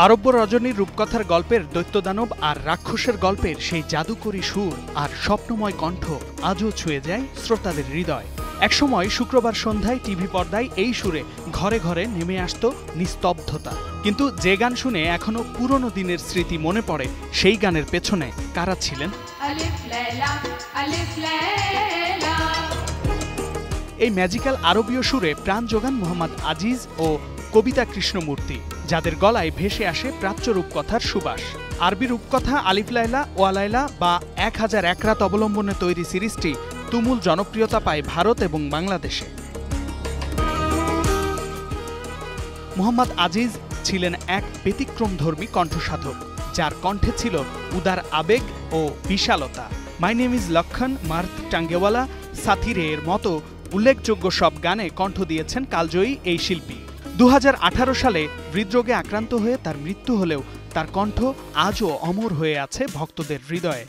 আরব্য রজনীর রূপকথার গল্পের দৈত্যদানব আর রাক্ষসের গল্পের সেই জাদুকরী সুর আর স্বপ্নময় কণ্ঠ আজও ছুঁয়ে যায় শ্রোতাদের হৃদয়। একসময় শুক্রবার সন্ধ্যায় টিভি পর্দায় এই সুরে ঘরে ঘরে নেমে আসত নিস্তব্ধতা, কিন্তু যে গান শুনে এখনো পুরনো দিনের স্মৃতি মনে পড়ে, সেই গানের পেছনে কারা ছিলেন? এই ম্যাজিক্যাল আরবীয় সুরে প্রাণ যোগান মোহাম্মদ আজিজ ও কবিতা কৃষ্ণমূর্তি, যাদের গলায় ভেসে আসে প্রাচ্য রূপকথার সুবাস। আরবি রূপকথা আলিফ লায়লা ওয়া লায়লা বা 1001 রাত অবলম্বনে তৈরি সিরিজটি তুমুল জনপ্রিয়তা পায় ভারত এবং বাংলাদেশে। মোহাম্মদ আজিজ ছিলেন এক ব্যতিক্রমধর্মী কণ্ঠসাধক, যার কণ্ঠে ছিল উদার আবেগ ও বিশালতা। মাই নেম ইজ লক্ষণ, মার্থ টাঙ্গেওয়ালা, সাথিরে এর মতো উল্লেখযোগ্য সব গানে কণ্ঠ দিয়েছেন কালজয়ী এই শিল্পী। 2018 সালে হৃদরোগে আক্রান্ত হয়ে তার মৃত্যু হলেও তার কণ্ঠ আজও অমর হয়ে আছে ভক্তদের হৃদয়ে।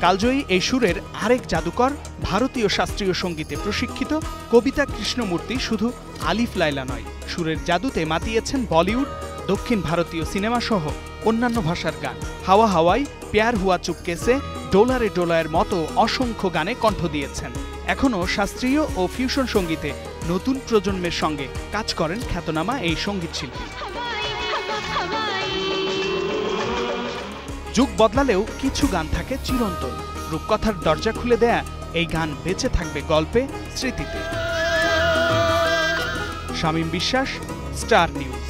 কালজয়ী এই সুরের আরেক জাদুকর ভারতীয় শাস্ত্রীয় সঙ্গীতে প্রশিক্ষিত কবিতা কৃষ্ণমূর্তি শুধু আলিফ লায়লা নয়, সুরের জাদুতে মাতিয়েছেন বলিউড, দক্ষিণ ভারতীয় সিনেমা সহ অন্যান্য ভাষার গান। হাওয়া হাওয়াই, প্যার হুয়া চুপকেসে, ডোলারে ডোলায়ের মতো অসংখ্য গানে কণ্ঠ দিয়েছেন। এখনও শাস্ত্রীয় ও ফিউশন সঙ্গীতে নতুন প্রজন্মের সঙ্গে কাজ করেন খ্যাতনামা এই সঙ্গীত শিল্পী। যুগ বদলালেও কিছু গান থাকে চিরন্তন। রূপকথার দরজা খুলে দেয়া এই গান বেঁচে থাকবে গল্পে, স্মৃতিতে। শামীম বিশ্বাস, স্টার নিউজ।